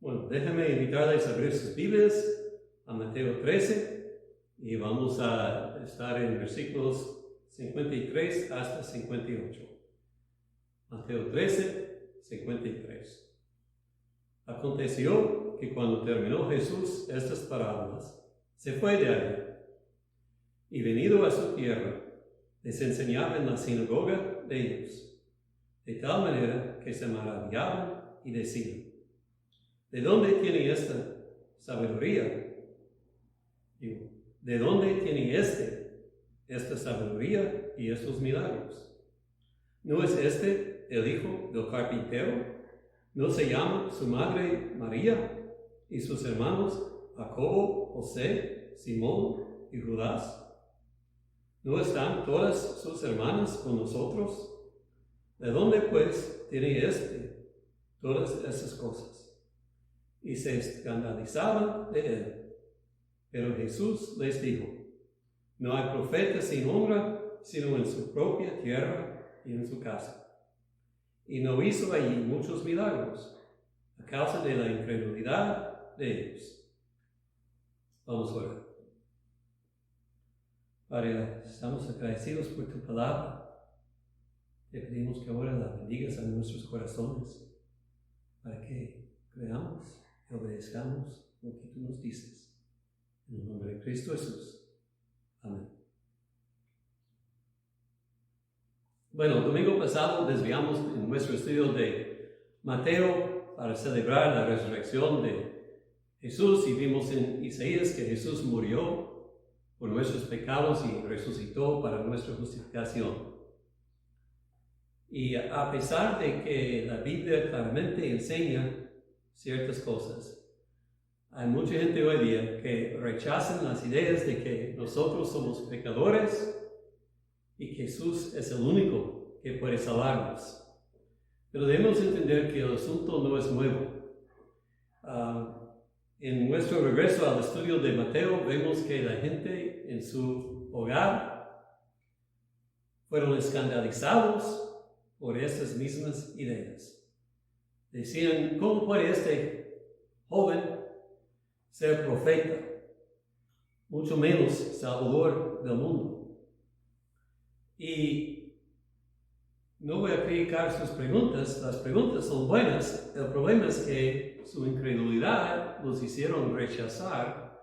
Bueno, déjenme invitarles a abrir sus Biblias a Mateo 13 y vamos a estar en versículos 53 hasta 58. Mateo 13, 53. Aconteció que cuando terminó Jesús estas parábolas, se fue de allí y venido a su tierra, les enseñaba en la sinagoga de ellos, de tal manera que se maravillaban y decían: ¿de dónde tiene esta sabiduría? ¿De dónde tiene esta sabiduría y estos milagros? ¿No es este el hijo del carpintero? ¿No se llama su madre María y sus hermanos Jacobo, José, Simón y Judas? ¿No están todas sus hermanas con nosotros? ¿De dónde pues tiene todas esas cosas? Y se escandalizaban de él. Pero Jesús les dijo: no hay profeta sin honra, sino en su propia tierra y en su casa. Y no hizo allí muchos milagros, a causa de la incredulidad de ellos. Vamos a orar. Padre, estamos agradecidos por tu palabra. Te pedimos que ahora la bendigas a nuestros corazones, para que creamos y obedezcamos lo que tú nos dices. En el nombre de Cristo Jesús. Amén. Bueno, el domingo pasado desviamos en nuestro estudio de Mateo para celebrar la resurrección de Jesús y vimos en Isaías que Jesús murió por nuestros pecados y resucitó para nuestra justificación. Y a pesar de que la Biblia claramente enseña ciertas cosas, hay mucha gente hoy día que rechazan las ideas de que nosotros somos pecadores y que Jesús es el único que puede salvarnos. Pero debemos entender que el asunto no es nuevo. En nuestro regreso al estudio de Mateo, vemos que la gente en su hogar fueron escandalizados por estas mismas ideas. Decían: ¿cómo puede este joven ser profeta, mucho menos salvador del mundo? Y no voy a criticar sus preguntas, las preguntas son buenas. El problema es que su incredulidad los hicieron rechazar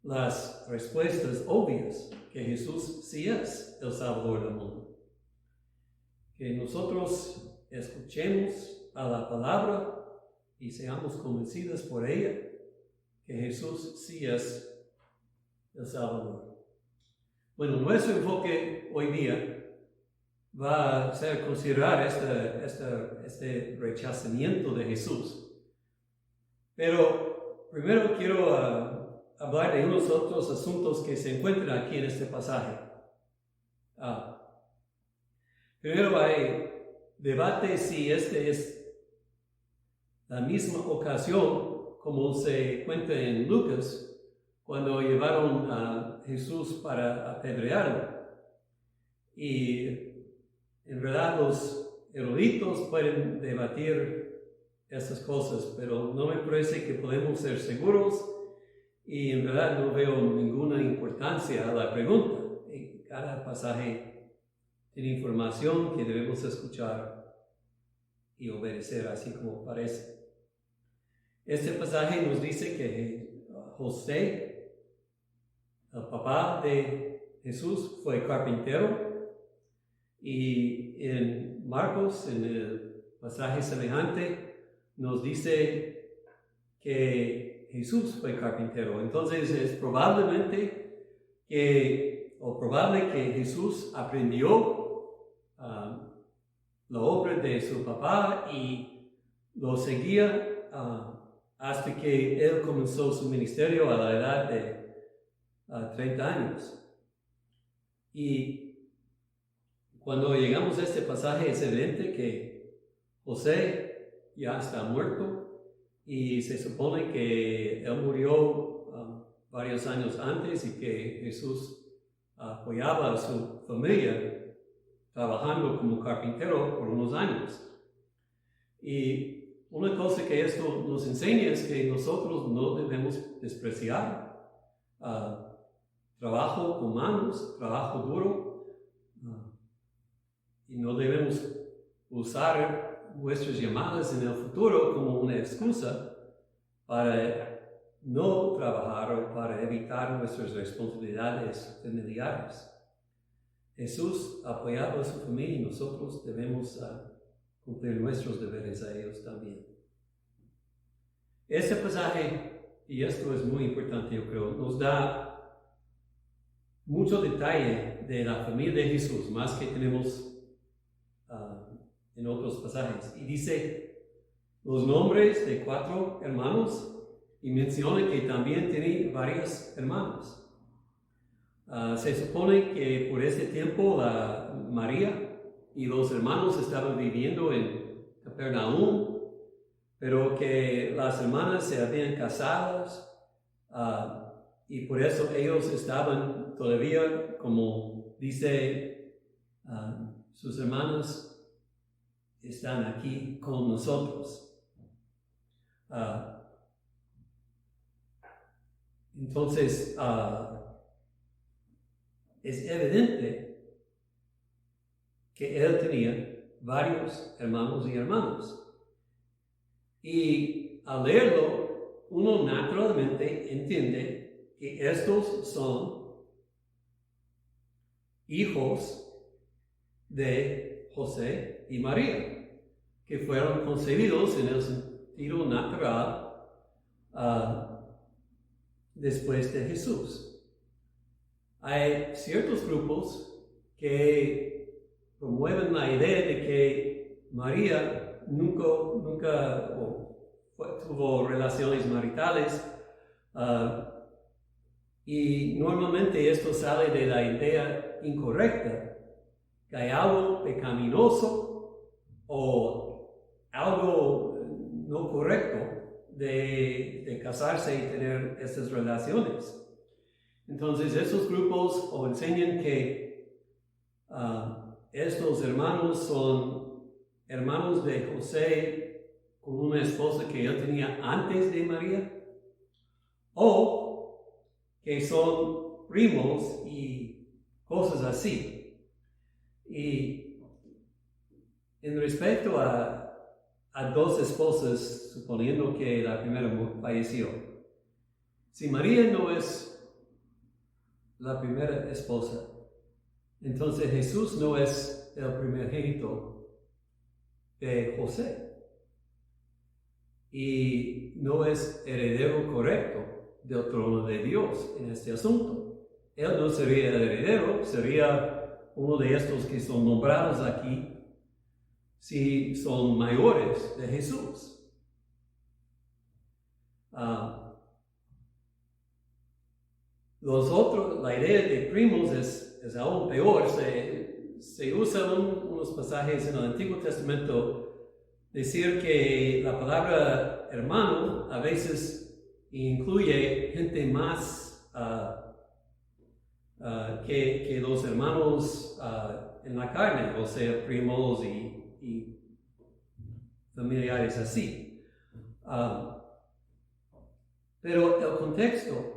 las respuestas obvias, que Jesús sí es el Salvador del mundo. Que nosotros escuchemos a la palabra y seamos convencidos por ella, que Jesús sí es el Salvador. Bueno, nuestro enfoque hoy día va a ser considerar este rechazamiento de Jesús. Pero primero quiero hablar de unos otros asuntos que se encuentran aquí en este pasaje. Primero hay debate si este es la misma ocasión como se cuenta en Lucas, cuando llevaron a Jesús para apedrearlo. Y en verdad los eruditos pueden debatir estas cosas, pero no me parece que podemos ser seguros, y en verdad no veo ninguna importancia a la pregunta. Cada pasaje tiene información que debemos escuchar y obedecer así como parece. Este pasaje nos dice que José, el papá de Jesús, fue carpintero, y en Marcos, en el pasaje semejante, nos dice que Jesús fue carpintero. Entonces es probable que Jesús aprendió la obra de su papá y lo seguía hasta que él comenzó su ministerio a la edad de 30 años. Y cuando llegamos a este pasaje es evidente que José ya está muerto, y se supone que él murió varios años antes, y que Jesús apoyaba a su familia trabajando como carpintero por unos años. Y una cosa que esto nos enseña es que nosotros no debemos despreciar trabajo con manos, trabajo duro, y no debemos usar nuestras llamadas en el futuro como una excusa para no trabajar o para evitar nuestras responsabilidades familiares. Jesús apoyaba a su familia y nosotros debemos cumplir nuestros deberes a ellos también. Este pasaje, y esto es muy importante yo creo, nos da mucho detalle de la familia de Jesús, más que tenemos en otros pasajes. Y dice los nombres de 4 hermanos y menciona que también tiene varios hermanos. Se supone que por ese tiempo María y los hermanos estaban viviendo en Capernaum, pero que las hermanas se habían casado y por eso ellos estaban todavía, como dice, sus hermanos están aquí con nosotros. Entonces, es evidente que él tenía varios hermanos y hermanas. Y al leerlo, uno naturalmente entiende que estos son hijos de José y María, que fueron concebidos en el sentido natural después de Jesús. Hay ciertos grupos que promueven la idea de que María nunca tuvo relaciones maritales, y normalmente esto sale de la idea incorrecta, que hay algo pecaminoso o algo no correcto de casarse y tener estas relaciones. Entonces, estos grupos o enseñan que estos hermanos son hermanos de José con una esposa que él tenía antes de María, o que son primos y cosas así. Y en respecto a 2 esposas, suponiendo que la primera falleció, si María no es la primera esposa, entonces Jesús no es el primogénito de José y no es heredero correcto del trono de Dios en este asunto. Él no sería el heredero, sería uno de estos que son nombrados aquí si son mayores de Jesús. La idea de primos es aún peor. Se usan unos pasajes en el Antiguo Testamento decir que la palabra hermano a veces incluye gente más que los hermanos en la carne, o sea, primos y familiares así. Pero el contexto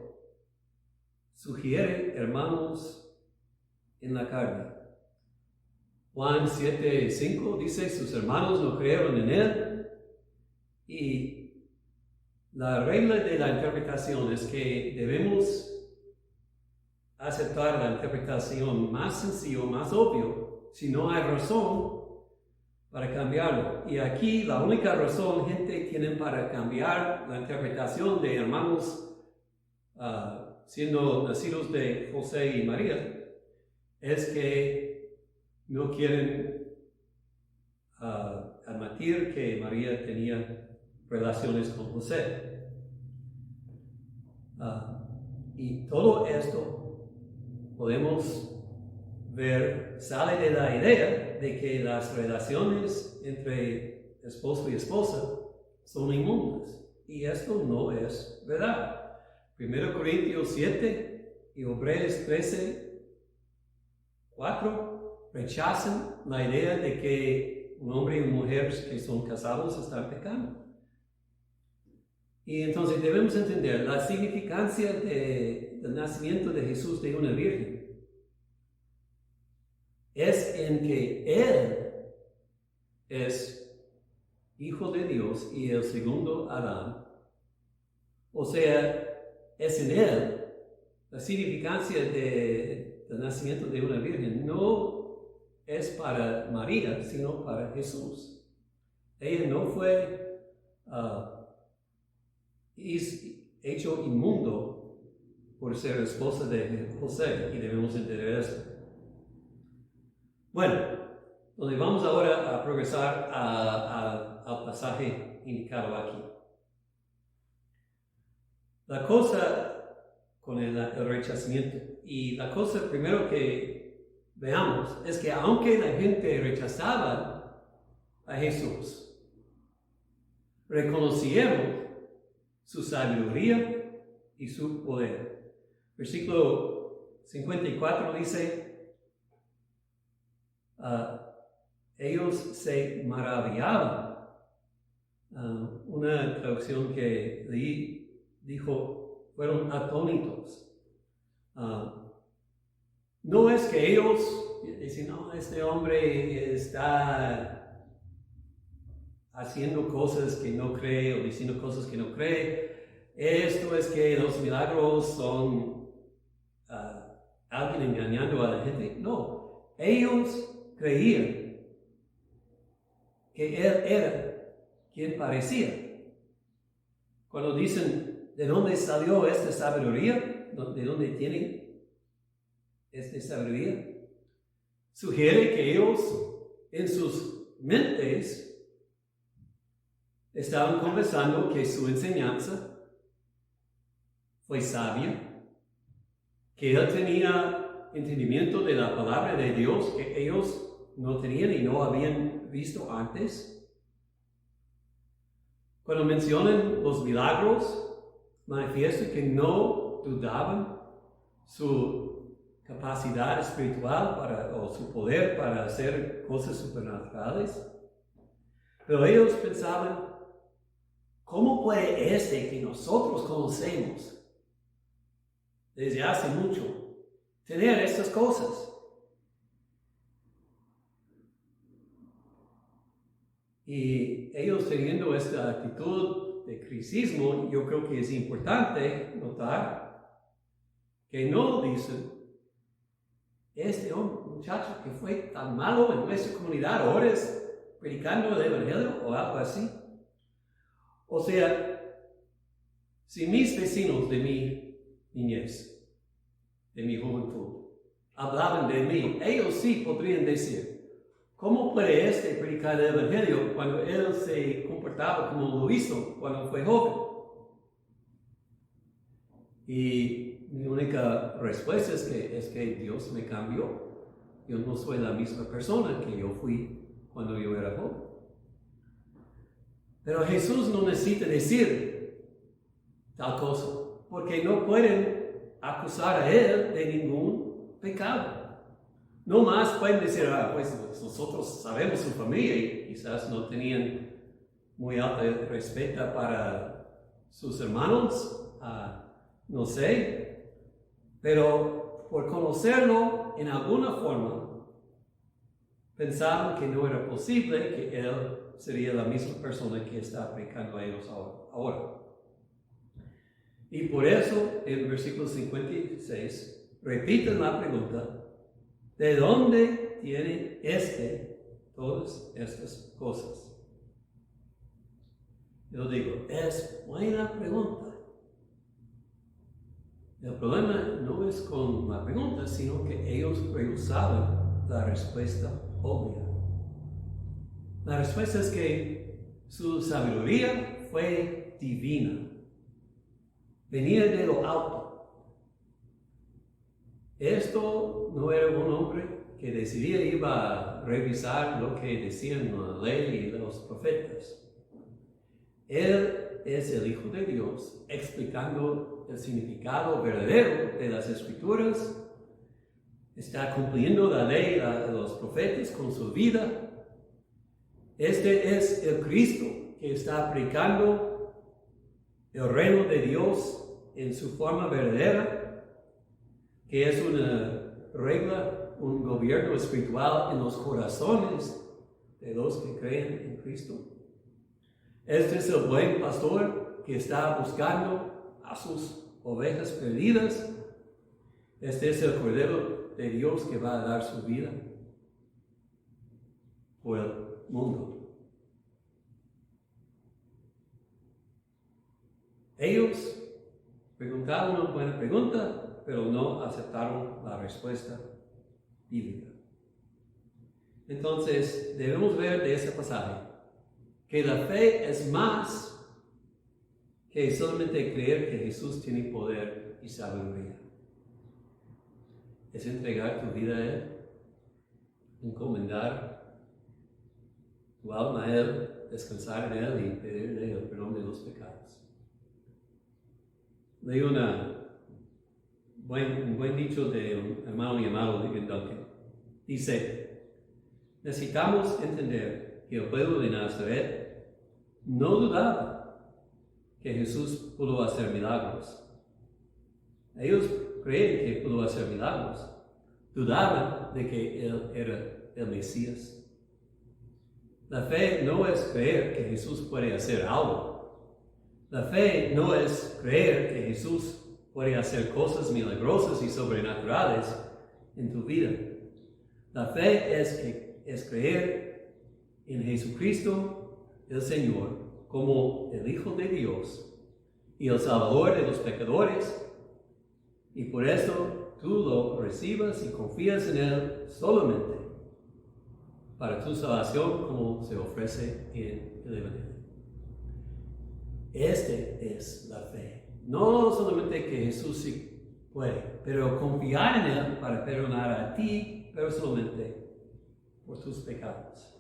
sugiere hermanos en la carne. Juan 7:5 dice, sus hermanos no creyeron en él. Y la regla de la interpretación es que debemos aceptar la interpretación más sencilla, más obvio, si no hay razón para cambiarlo. Y aquí la única razón gente tiene para cambiar la interpretación de hermanos siendo nacidos de José y María, es que no quieren admitir que María tenía relaciones con José. Y todo esto podemos ver, sale de la idea de que las relaciones entre esposo y esposa son inmundas. Y esto no es verdad. 1 Corintios 7 y Hebreos 13:4 rechazan la idea de que un hombre y una mujer que son casados están pecando. Y entonces debemos entender la significancia del nacimiento de Jesús de una virgen. Es en que Él es Hijo de Dios y el segundo Adán. O sea, es en Él la significancia del nacimiento de una virgen. No es para María, sino para Jesús. Ella no fue hecho inmundo por ser esposa de José, y debemos entender eso. Bueno, donde vamos ahora a progresar al pasaje indicado aquí. La cosa con el rechazamiento, y la cosa primero que veamos es que aunque la gente rechazaba a Jesús, reconocieron su sabiduría y su poder. Versículo 54 dice, ellos se maravillaban. Una traducción que leí dijo, fueron atónitos. No es que ellos dicen, no, este hombre está haciendo cosas que no cree o diciendo cosas que no cree. Esto es que los milagros son alguien engañando a la gente. No, ellos creían que Él era quien parecía. Cuando dicen, ¿de dónde salió esta sabiduría? ¿De dónde tienen esta sabiduría? Sugiere que ellos en sus mentes estaban conversando que su enseñanza fue sabia, que Él tenía entendimiento de la palabra de Dios que ellos no tenían y no habían visto antes. Cuando mencionan los milagros, manifiesta que no dudaban su capacidad espiritual o su poder para hacer cosas supernaturales. Pero ellos pensaban, ¿cómo puede este que nosotros conocemos desde hace mucho tener estas cosas? Y ellos teniendo esta actitud de cristianismo, yo creo que es importante notar que no dicen, este muchacho que fue tan malo en nuestra comunidad, ahora es predicando el evangelio o algo así. O sea, si mis vecinos de mi niñez, de mi juventud, hablaban de mí, ellos sí podrían decir, ¿cómo puede este predicar el evangelio cuando él se comportaba como lo hizo cuando fue joven? Y mi única respuesta es que Dios me cambió. Yo no soy la misma persona que yo fui cuando yo era joven. Pero Jesús no necesita decir tal cosa, porque no pueden acusar a Él de ningún pecado. No más pueden decir, pues nosotros sabemos su familia y quizás no tenían muy alto respeto para sus hermanos, no sé, pero por conocerlo en alguna forma, pensaban que no era posible que Él sería la misma persona que está predicando a ellos ahora. Y por eso, en el versículo 56, repiten la pregunta, ¿de dónde tiene todas estas cosas? Yo digo, es buena pregunta. El problema no es con la pregunta, sino que ellos rehusaban la respuesta obvia. La respuesta es que su sabiduría fue divina. Venía de lo alto. Esto no era un hombre que decidía iba a revisar lo que decían la ley y los profetas. Él es el Hijo de Dios, explicando el significado verdadero de las Escrituras. Está cumpliendo la ley de los profetas con su vida. Este es el Cristo que está aplicando el reino de Dios en su forma verdadera, que es una regla, un gobierno espiritual en los corazones de los que creen en Cristo. Este es el buen pastor que está buscando a sus ovejas perdidas. Este es el Cordero de Dios que va a dar su vida por el mundo. Ellos preguntaron una buena pregunta, pero no aceptaron la respuesta bíblica. Entonces, debemos ver de ese pasaje que la fe es más que solamente creer que Jesús tiene poder y sabiduría. Es entregar tu vida a Él, encomendar tu alma a Él, descansar en Él y pedirle el perdón de los pecados. Leí un buen dicho de un hermano llamado Ligon Duncan. Dice, necesitamos entender que el pueblo de Nazaret no dudaba que Jesús pudo hacer milagros. Ellos creen que pudo hacer milagros. Dudaban de que Él era el Mesías. La fe no es creer que Jesús puede hacer algo. La fe no es creer que Jesús puede hacer cosas milagrosas y sobrenaturales en tu vida. La fe es creer en Jesucristo, el Señor, como el Hijo de Dios y el Salvador de los pecadores. Y por eso tú lo recibas y confías en Él solamente para tu salvación, como se ofrece en el Evangelio. Este es la fe. No solamente que Jesús sí puede, pero confiar en Él para perdonar a ti personalmente por tus pecados.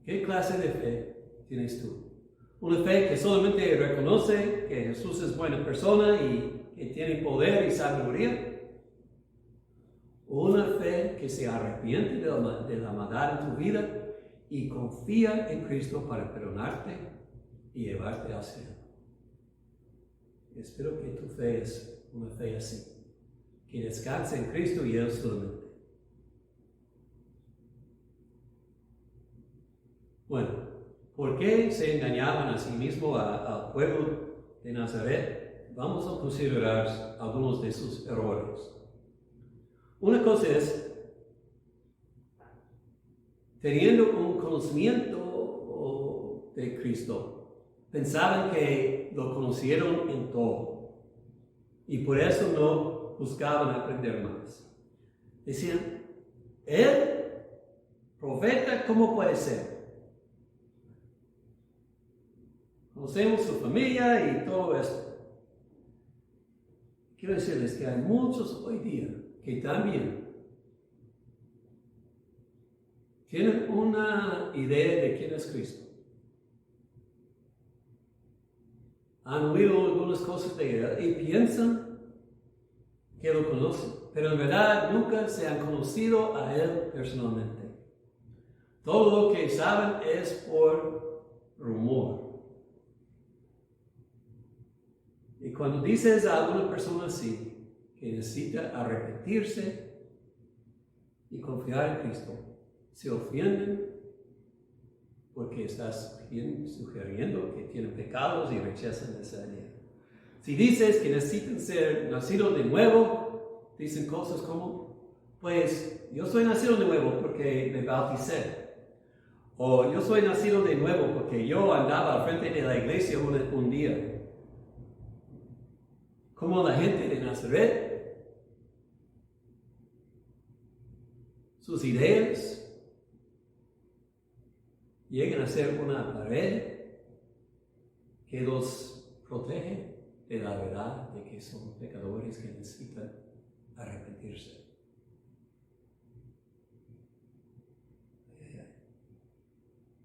¿Qué clase de fe tienes tú? ¿Una fe que solamente reconoce que Jesús es buena persona y que tiene poder y sabiduría? ¿O una fe que se arrepiente de la maldad en tu vida y confía en Cristo para perdonarte y llevarte al cielo? Espero que tu fe es una fe así, que descanse en Cristo y Él solamente. Bueno, ¿por qué se engañaban a sí mismos al pueblo de Nazaret? Vamos a considerar algunos de sus errores. Una cosa es, teniendo un conocimiento de Cristo, pensaban que lo conocieron en todo y por eso no buscaban aprender más. Decían, él, profeta, ¿cómo puede ser? Conocemos su familia y todo esto. Quiero decirles que hay muchos hoy día que también tienen una idea de quién es Cristo. Han oído algunas cosas de Él y piensan que lo conocen, pero en verdad nunca se han conocido a Él personalmente. Todo lo que saben es por rumor. Y cuando dices a alguna persona así, que necesita arrepentirse y confiar en Cristo, se ofenden porque estás sugiriendo que tienen pecados y rechazan esa idea. Si dices que necesitan ser nacidos de nuevo, dicen cosas como, pues yo soy nacido de nuevo porque me bauticé. O yo soy nacido de nuevo porque yo andaba al frente de la iglesia un día. Como la gente de Nazaret, sus ideas llegan a ser una pared que los protege de la verdad de que son pecadores que necesitan arrepentirse.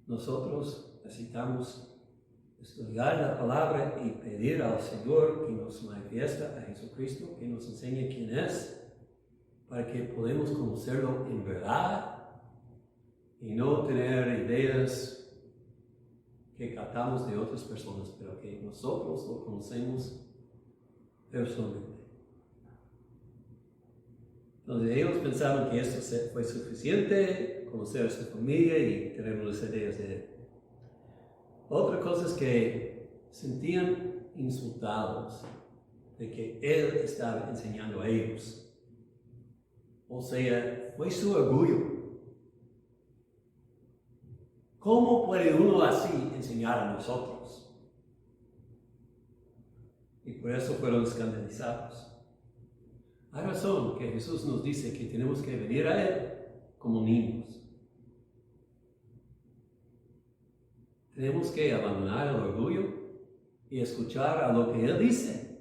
Nosotros necesitamos estudiar la palabra y pedir al Señor que nos manifiesta a Jesucristo, que nos enseñe quién es, para que podamos conocerlo en verdad y no tener ideas que captamos de otras personas, pero que nosotros lo conocemos personalmente. Entonces ellos pensaron que esto fue suficiente, conocer a su familia y tener unas ideas de él. Otra cosa es que sentían insultados de que él estaba enseñando a ellos. O sea, fue su orgullo. ¿Cómo puede uno así enseñar a nosotros? Y por eso fueron escandalizados. Hay razón que Jesús nos dice que tenemos que venir a Él como niños. Tenemos que abandonar el orgullo y escuchar a lo que Él dice.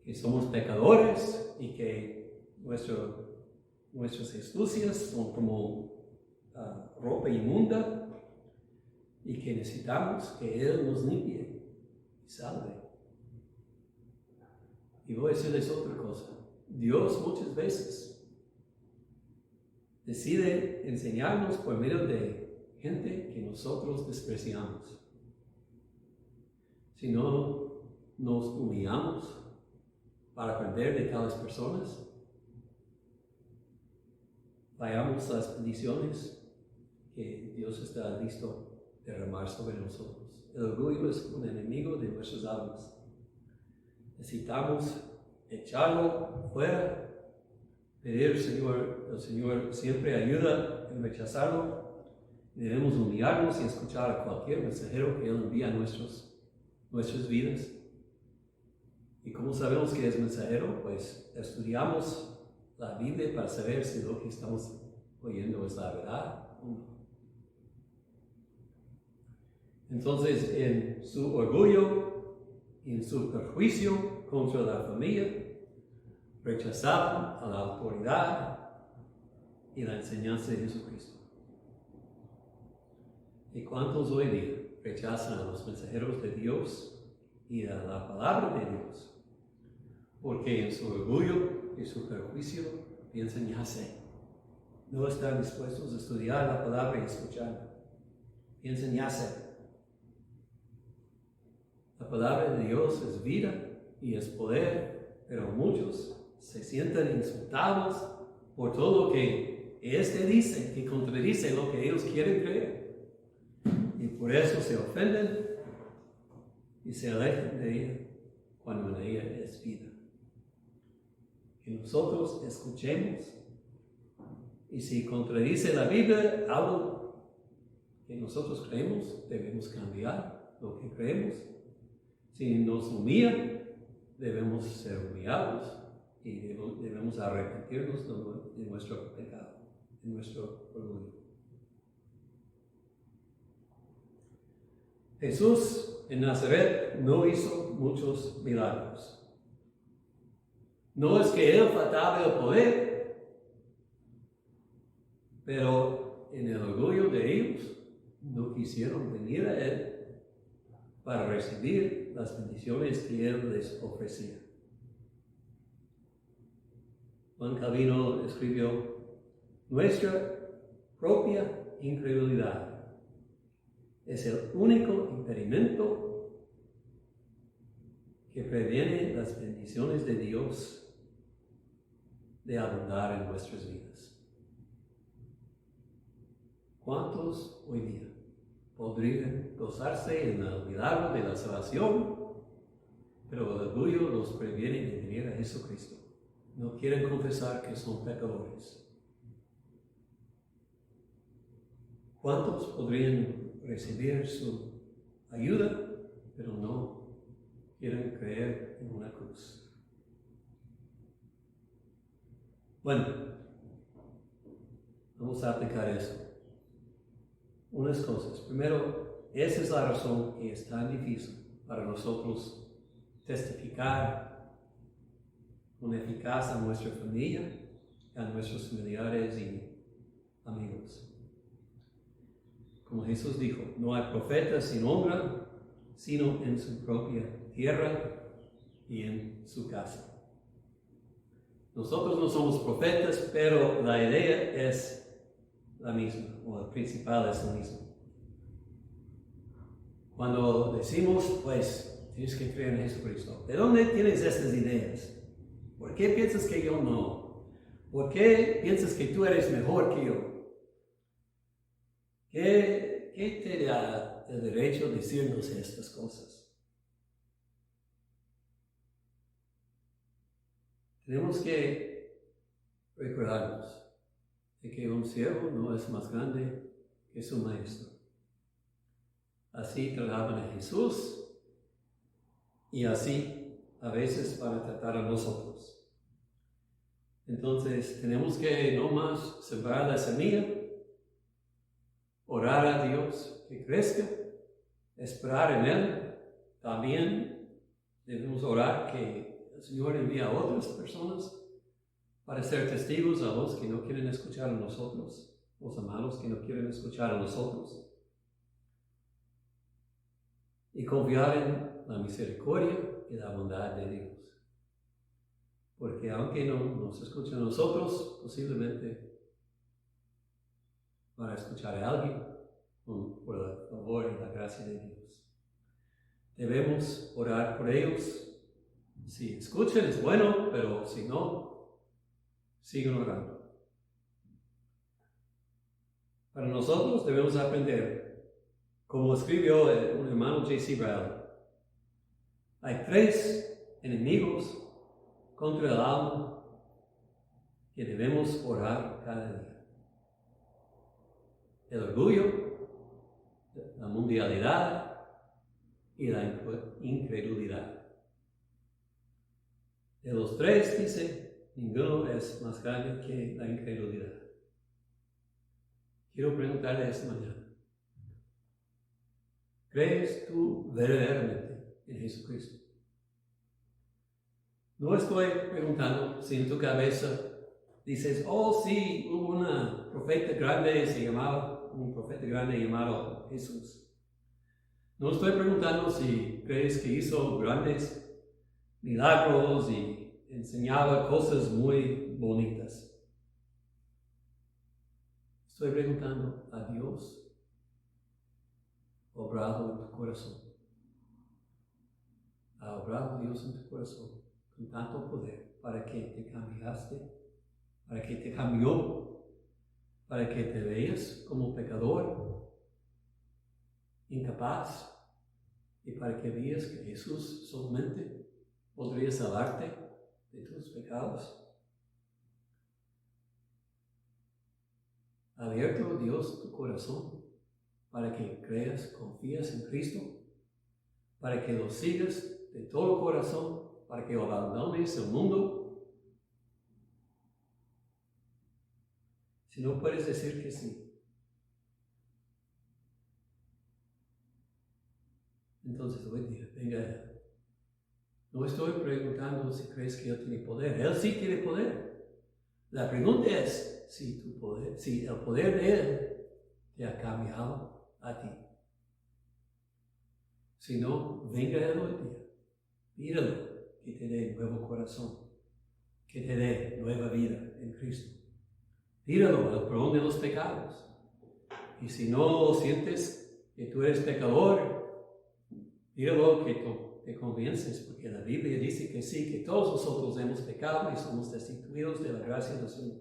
Que somos pecadores y que nuestras astucias son como ropa inmunda y que necesitamos que Él nos limpie y salve. Y voy a decirles otra cosa. Dios muchas veces decide enseñarnos por medio de gente que nosotros despreciamos. Si no nos humillamos para aprender de tales personas, vayamos las bendiciones que Dios está listo a derramar sobre nosotros. El orgullo es un enemigo de nuestras almas. Necesitamos echarlo fuera, pedir al Señor siempre ayuda en rechazarlo. Debemos humillarnos y escuchar a cualquier mensajero que Él envía a nuestras vidas. ¿Y cómo sabemos que es mensajero? Pues estudiamos la Biblia para saber si lo que estamos oyendo es la verdad o no. Entonces, en su orgullo y en su perjuicio contra la familia, rechazaban a la autoridad y la enseñanza de Jesucristo. ¿Y cuántos hoy día rechazan a los mensajeros de Dios y a la palabra de Dios? Porque en su orgullo y su perjuicio piensan ya sé. No están dispuestos a estudiar la palabra y escucharla. Piensan ya sé. La palabra de Dios es vida y es poder, pero muchos se sienten insultados por todo lo que éste dice, que contradice lo que ellos quieren creer. Y por eso se ofenden y se alejan de ella cuando en ella es vida. Que nosotros escuchemos y si contradice la Biblia algo que nosotros creemos, debemos cambiar lo que creemos. Si nos humilla, debemos ser humillados y debemos arrepentirnos de nuestro pecado, de nuestro orgullo. Jesús en Nazaret no hizo muchos milagros. No es que Él faltaba el poder, pero en el orgullo de ellos no quisieron venir a Él para recibir las bendiciones que Él les ofrecía. Juan Calvino escribió: nuestra propia incredulidad es el único impedimento que previene las bendiciones de Dios de abundar en nuestras vidas. ¿Cuántos hoy día podrían gozarse en el milagro de la salvación, pero el orgullo los previene de venir a Jesucristo? No quieren confesar que son pecadores. ¿Cuántos podrían recibir su ayuda, pero no quieren creer en una cruz? Bueno, vamos a aplicar eso. Unas cosas. Primero, esa es la razón que es tan difícil para nosotros testificar con eficacia a nuestra familia, a nuestros familiares y amigos. Como Jesús dijo, no hay profeta sin honra, sino en su propia tierra y en su casa. Nosotros no somos profetas, pero la idea es la misma, o el principal es el mismo. Cuando decimos, pues, tienes que creer en Jesucristo, ¿de dónde tienes estas ideas? ¿Por qué piensas que yo no? ¿Por qué piensas que tú eres mejor que yo? ¿Qué te da el derecho de decirnos estas cosas? Tenemos que recordarnos de que un siervo no es más grande que su maestro. Así trataban a Jesús y así a veces van a tratar a nosotros. Entonces tenemos que no más sembrar la semilla, orar a Dios que crezca, esperar en Él. También debemos orar que el Señor envíe a otras personas para ser testigos a los que no quieren escuchar a nosotros, los amados que no quieren escuchar a nosotros. Y confiar en la misericordia y la bondad de Dios. Porque aunque no nos escuchen a nosotros, posiblemente van a escuchar a alguien por el favor y la gracia de Dios. Debemos orar por ellos. Si escuchan es bueno, pero si no, sigan orando. Para nosotros debemos aprender, como escribió un hermano J.C. Ryle, hay 3 enemigos contra el alma que debemos orar cada día. El orgullo, la mundialidad y la incredulidad. De los 3, dice, ninguno es más grande que la incredulidad. Quiero preguntarle esta mañana, ¿crees tú verdaderamente en Jesucristo? No estoy preguntando si en tu cabeza dices, oh sí, hubo un profeta grande llamado Jesús. No estoy preguntando si crees que hizo grandes milagros y enseñaba cosas muy bonitas. Estoy preguntando, ¿a Dios obrado en tu corazón? ¿Ha obrado Dios en tu corazón con tanto poder para que te cambiaste, para que te cambió, para que te veas como pecador, incapaz, y para que veas que Jesús solamente podría salvarte de tus pecados? ¿Ha abierto Dios tu corazón para que creas, confías en Cristo, para que lo sigas de todo corazón, para que abandones el mundo? Si no puedes decir que sí, entonces hoy día, venga. No estoy preguntando si crees que Él tiene poder. Él sí tiene poder. La pregunta es si el poder de Él te ha cambiado a ti. Si no, venga Él hoy día. Pídelo que te dé nuevo corazón, que te dé nueva vida en Cristo. Pídelo el perdón de los pecados. Y si no sientes que tú eres pecador, pídelo que te convences, porque la Biblia dice que sí, que todos nosotros hemos pecado y somos destituidos de la gracia del Señor.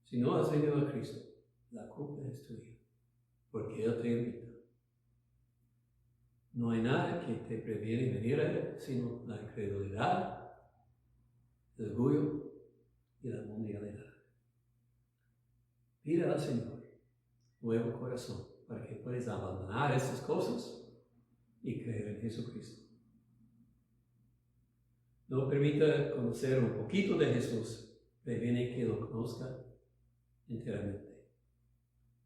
Si no has venido a Cristo, la culpa es tuya, porque Él te invita. No hay nada que te previene venir a Él, sino la incredulidad, el orgullo y la mundialidad. Pide al Señor nuevo corazón para que puedas abandonar esas cosas y creer en Jesucristo. No permita conocer un poquito de Jesús, previene que lo conozca enteramente.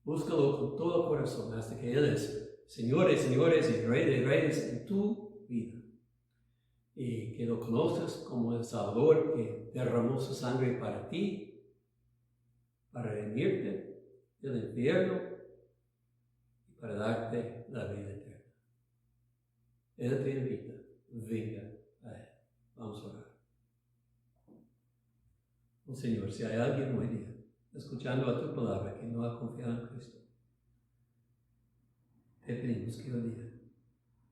Búscalo con todo corazón hasta que Él es Señor de señores y Rey de reyes en tu vida. Y que lo conozcas como el Salvador que derramó su sangre para ti, para redimirte del infierno y para darte la vida eterna. Él te invita venga a Él. Vamos a orar. Oh Señor, si hay alguien hoy día escuchando a tu palabra que no ha confiado en Cristo, te pedimos que hoy día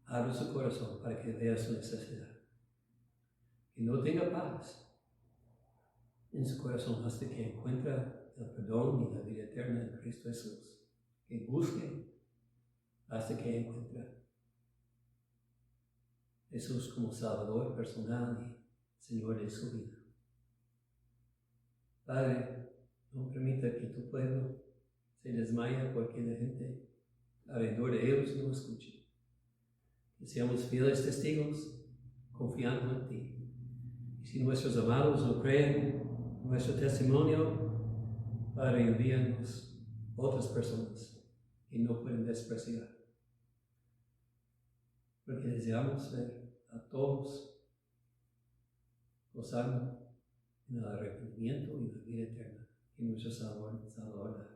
abra su corazón para que vea su necesidad. Que no tenga paz en su corazón hasta que encuentre el perdón y la vida eterna en Cristo Jesús. Que busque hasta que encuentre Jesús como Salvador personal y Señor de su vida. Padre, no permita que tu pueblo se desmaye porque la gente alrededor de ellos no escuche. Que seamos fieles testigos confiando en ti. Y si nuestros amados no creen nuestro testimonio, Padre, envíanos otras personas que no pueden despreciar. Porque deseamos ver a todos gozando en el arrepentimiento y la vida eterna que nuestro Salvador da.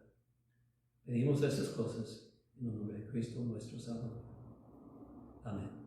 Pedimos estas cosas en el nombre de Cristo nuestro Salvador. Amén.